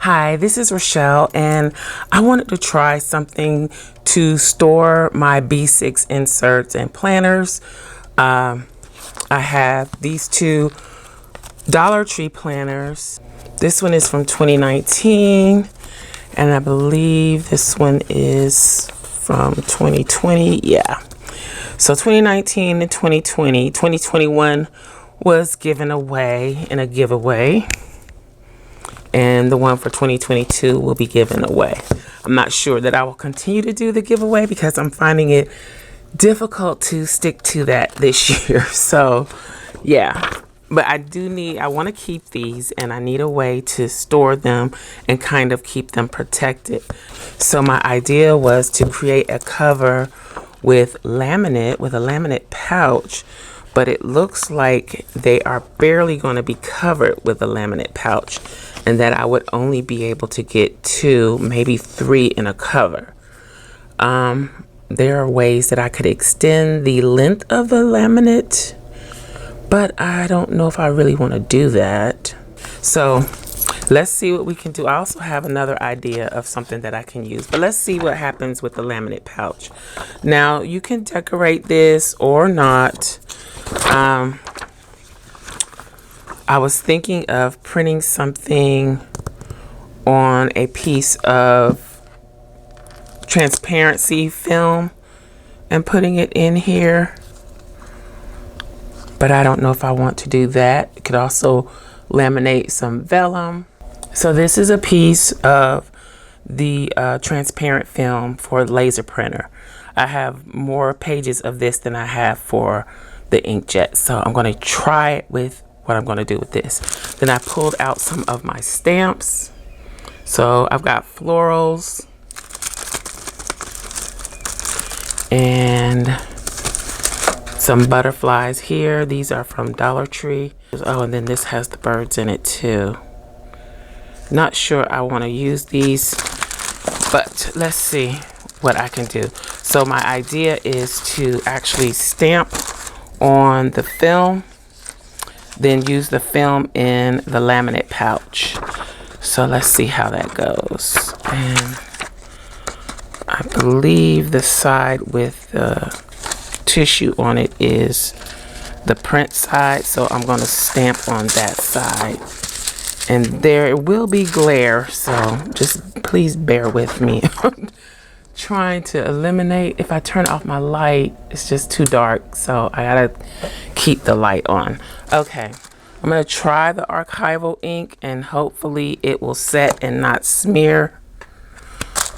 Hi, this is Rachelle, and I wanted to try something to store my B6 inserts and planners. I have these two Dollar Tree planners. This one is from 2019, and I believe this one is from 2020. Yeah. So 2019 and 2020. 2021 was given away in a giveaway, and the one for 2022 will be given away. I'm not sure that I will continue to do the giveaway because I'm finding it difficult to stick to that this year. So yeah, but I want to keep these, and I need a way to store them and kind of keep them protected. So my idea was to create a cover with a laminate pouch, but it looks like they are barely going to be covered with a laminate pouch, and that I would only be able to get 2, maybe 3 in a cover. There are ways that I could extend the length of the laminate, but I don't know if I really want to do that. So let's see what we can do. I also have another idea of something that I can use, but let's see what happens with the laminate pouch. Now, you can decorate this or not. I was thinking of printing something on a piece of transparency film and putting it in here, but I don't know if I want to do that. It could also laminate some vellum. So this is a piece of the transparent film for laser printer. I have more pages of this than I have for the inkjet, so I'm going to try it with what I'm going to do with this. Then I pulled out some of my stamps. So I've got florals and some butterflies here. These are from Dollar Tree. Oh, and then this has the birds in it too. Not sure I want to use these, but let's see what I can do. So my idea is to actually stamp on the film, then use the film in the laminate pouch. So let's see how that goes. And I believe the side with the tissue on it is the print side, so I'm going to stamp on that side. And there will be glare, so just please bear with me. Trying to eliminate. If I turn off my light, it's just too dark, so I gotta keep the light on. Okay, I'm gonna try the archival ink, and hopefully it will set and not smear.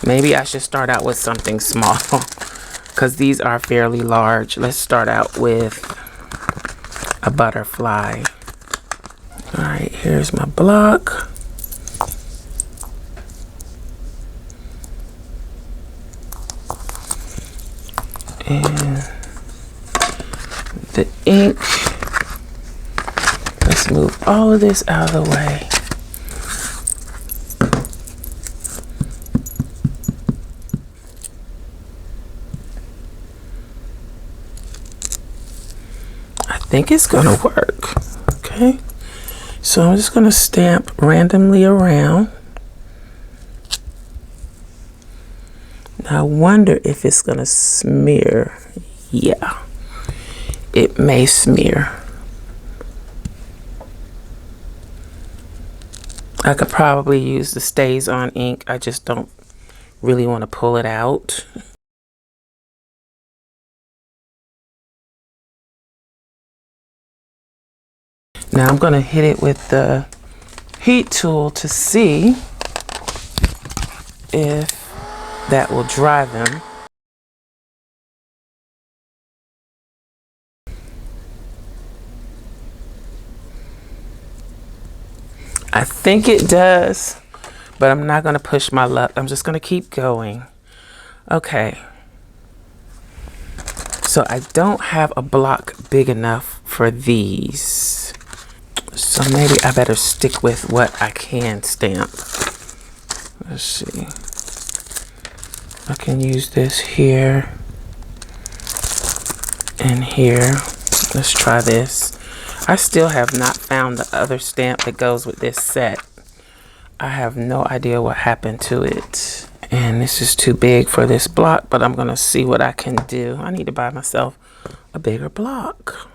Maybe I should start out with something small because these are fairly large. Let's start out with a butterfly. All right, here's my block. And the ink. Let's move all of this out of the way. I think it's gonna work. Okay, so I'm just gonna stamp randomly around. I wonder if it's gonna smear. Yeah, it may smear. I could probably use the stays on ink. I just don't really want to pull it out. Now I'm gonna hit it with the heat tool to see if that will dry them. I think it does, but I'm not going to push my luck. I'm just going to keep going. Okay. So I don't have a block big enough for these. So maybe I better stick with what I can stamp. Let's see. I can use this here and here. Let's try this. I still have not found the other stamp that goes with this set. I have no idea what happened to it. And this is too big for this block, but I'm gonna see what I can do. I need to buy myself a bigger block.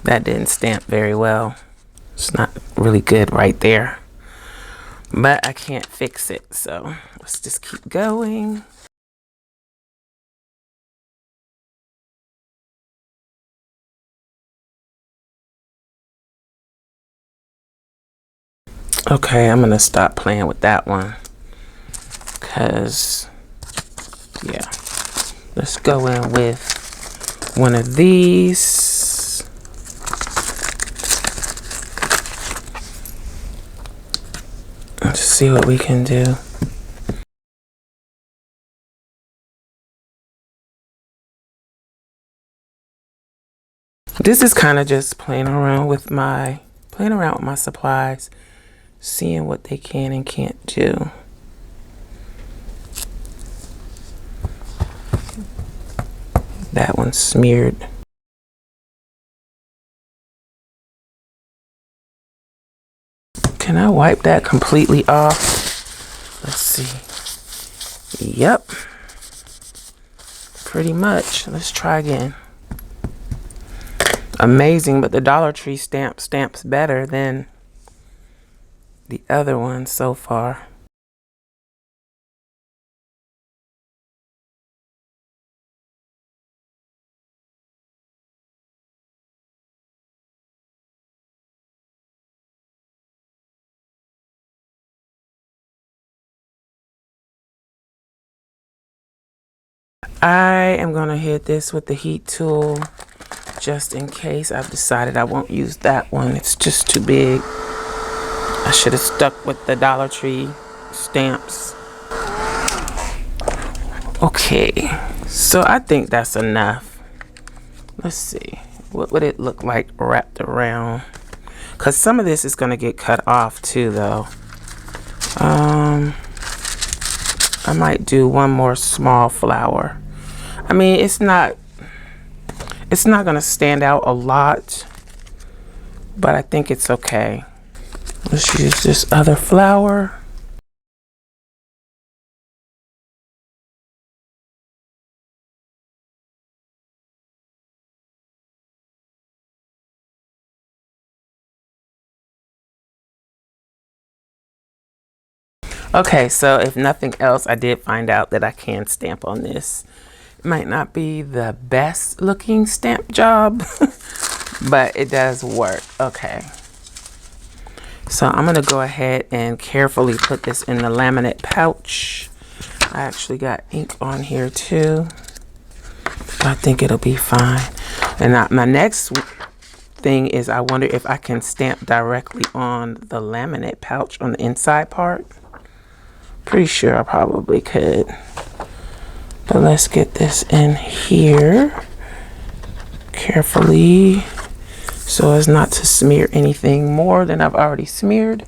That didn't stamp very well. It's not really good right there, but I can't fix it, so let's just keep going. Okay, I'm gonna stop playing with that one, because yeah, let's go in with one of these. Let's see what we can do. This is kind of just playing around with my supplies, seeing what they can and can't do. That one's smeared. Can I wipe that completely off? Let's see. Yep. Pretty much. Let's try again. Amazing, but the Dollar Tree stamps better than the other one so far. I am gonna hit this with the heat tool just in case. I've decided I won't use that one. It's just too big. I should have stuck with the Dollar Tree stamps. Okay, so I think that's enough. Let's see. What would it look like wrapped around? Because some of this is going to get cut off too, though. I might do one more small flower. I mean, it's not going to stand out a lot, but I think it's okay. Let's use this other flower. Okay, so if nothing else, I did find out that I can stamp on this. It might not be the best looking stamp job, but it does work. Okay. So I'm going to go ahead and carefully put this in the laminate pouch. I actually got ink on here too. I think it'll be fine. And my next thing is I wonder if I can stamp directly on the laminate pouch on the inside part. Pretty sure I probably could. But let's get this in here carefully so as not to smear anything more than I've already smeared.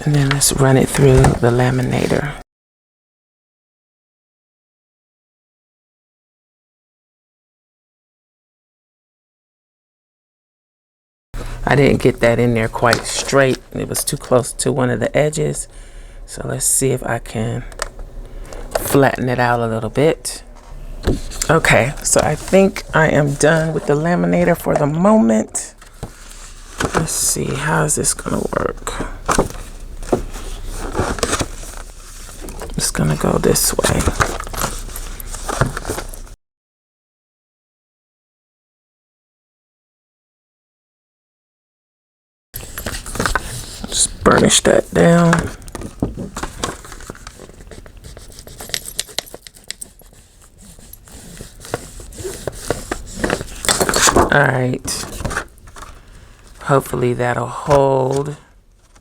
And then let's run it through the laminator. I didn't get that in there quite straight. It was too close to one of the edges. So let's see if I can flatten it out a little bit. Okay, so I think I am done with the laminator for the moment. Let's see, how is this gonna work? It's gonna go this way. Just burnish that down. All right, hopefully that'll hold.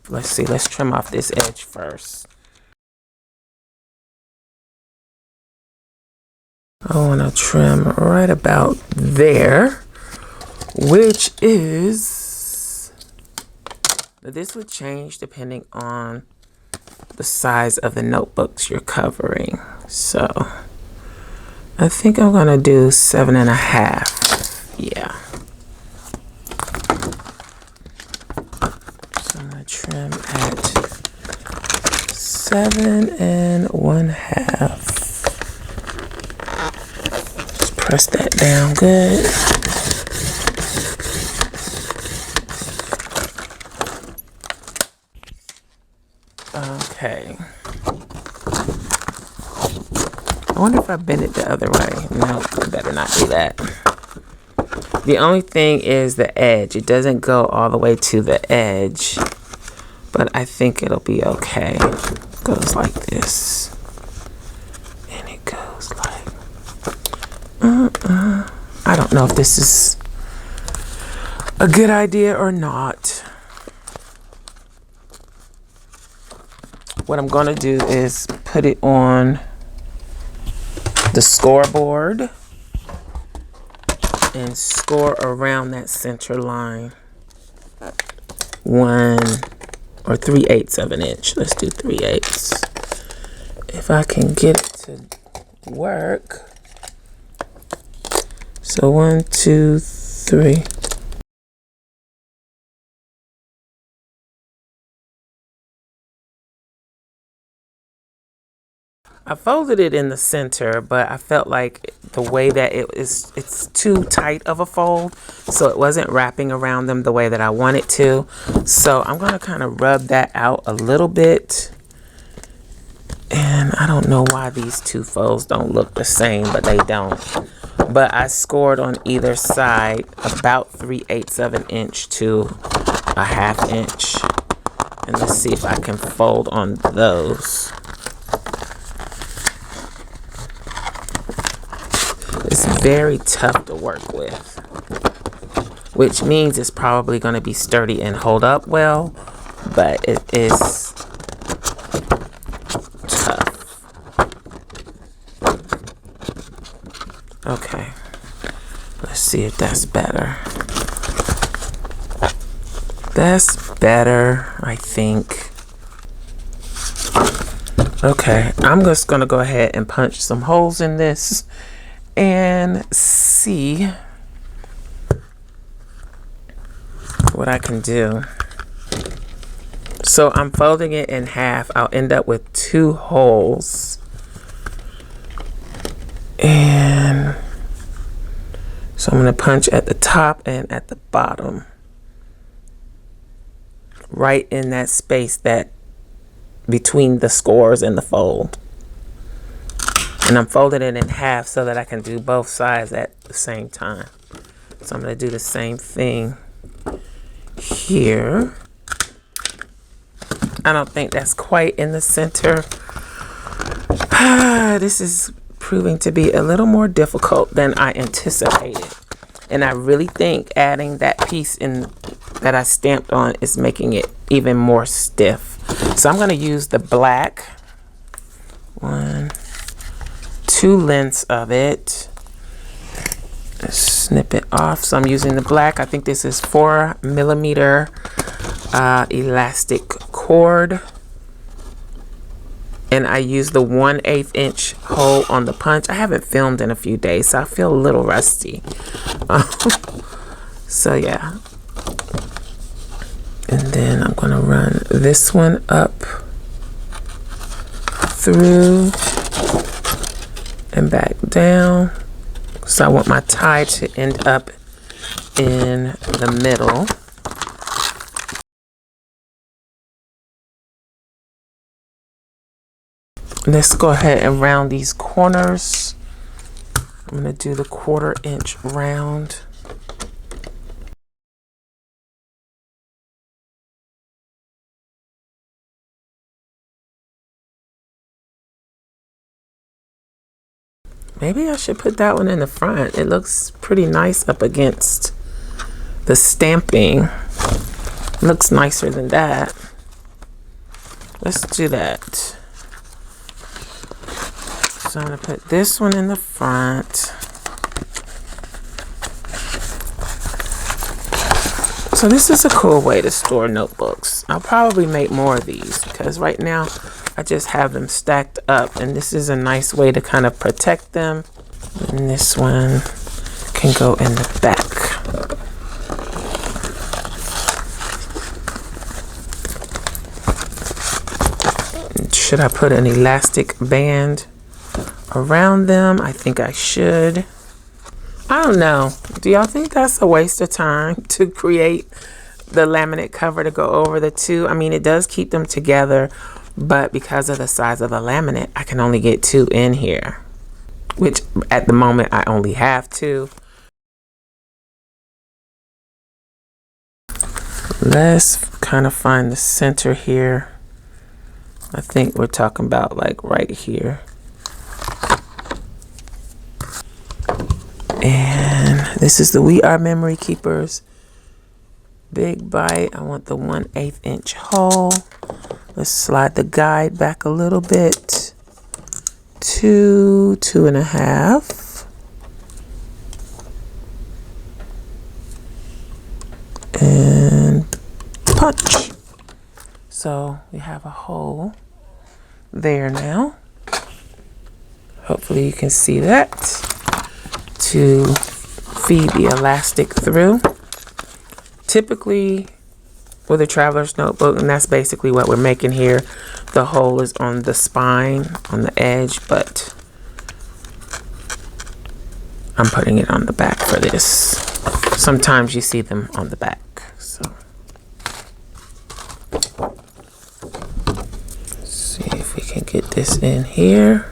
Let's see, let's trim off this edge first. I want to trim right about there, which is, this would change depending on the size of the notebooks you're covering. So I think I'm gonna do 7.5. Yeah. So I'm gonna trim at 7.5. Just press that down good. Okay. I wonder if I bend it the other way. No, I better not do that. The only thing is the edge. It doesn't go all the way to the edge, but I think it'll be okay. It goes like this. And it goes like... I don't know if this is a good idea or not. What I'm going to do is put it on the scoreboard and score around that center line. 1 or 3/8 of an inch. Let's do 3/8. If I can get it to work. So 1, 2, 3. I folded it in the center, but I felt like the way that it's too tight of a fold, so it wasn't wrapping around them the way that I want it to. So I'm going to kind of rub that out a little bit. And I don't know why these two folds don't look the same, but they don't. But I scored on either side about 3/8 of an inch to 1/2 inch. And let's see if I can fold on those. It's very tough to work with, which means it's probably going to be sturdy and hold up well, but it is tough. Okay, let's see if that's better. That's better, I think. Okay, I'm just going to go ahead and punch some holes in this and see what I can do. So I'm folding it in half. I'll end up with 2 holes. And so I'm going to punch at the top and at the bottom. Right in that space that between the scores and the fold. And I'm folding it in half so that I can do both sides at the same time. So I'm going to do the same thing here. I don't think that's quite in the center. This is proving to be a little more difficult than I anticipated. And I really think adding that piece in that I stamped on is making it even more stiff. So I'm going to use the black. 2 lengths of it. Snip it off. So I'm using the black. I think this is 4mm elastic cord. And I use the 1/8 inch hole on the punch. I haven't filmed in a few days, so I feel a little rusty. So yeah. And then I'm going to run this one up through and back down. So I want my tie to end up in the middle. Let's go ahead and round these corners. I'm going to do the 1/4 inch round. Maybe I should put that one in the front. It looks pretty nice up against the stamping. Looks nicer than that. Let's do that. So I'm going to put this one in the front. So this is a cool way to store notebooks. I'll probably make more of these because right now I just have them stacked up, and this is a nice way to kind of protect them. And this one can go in the back. Should I put an elastic band around them? I think I should. I don't know. Do y'all think that's a waste of time to create the laminate cover to go over the two? I mean, it does keep them together, but because of the size of the laminate, I can only get 2 in here, which at the moment I only have 2. Let's kind of find the center here. I think we're talking about like right here. And this is the We Are Memory Keepers Big Bite. I want the 1/8 inch hole. Let's slide the guide back a little bit to 2.5. And punch. So we have a hole there now. Hopefully you can see that, to feed the elastic through. Typically with a traveler's notebook, and that's basically what we're making here, the hole is on the spine, on the edge, but I'm putting it on the back for this. Sometimes you see them on the back. So see if we can get this in here.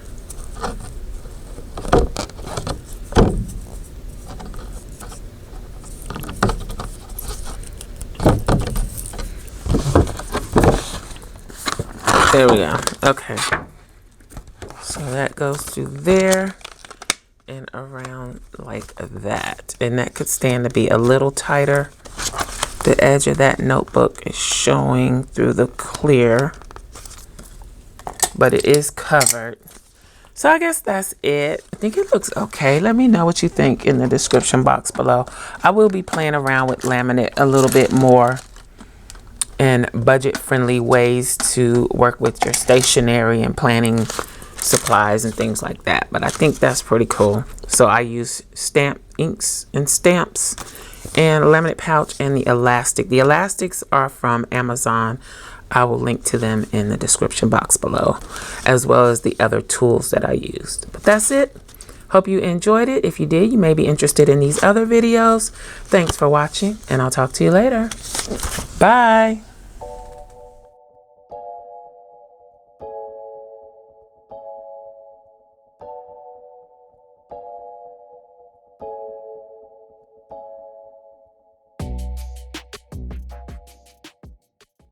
There we go. Okay. So that goes through there and around like that. And that could stand to be a little tighter. The edge of that notebook is showing through the clear, but it is covered. So I guess that's it. I think it looks okay. Let me know what you think in the description box below. I will be playing around with laminate a little bit more and budget-friendly ways to work with your stationery and planning supplies and things like that. But I think that's pretty cool. So I use stamp inks and stamps and a laminate pouch and the elastic. The elastics are from Amazon. I will link to them in the description box below, as well as the other tools that I used. But that's it. Hope you enjoyed it. If you did, you may be interested in these other videos. Thanks for watching, and I'll talk to you later. Bye.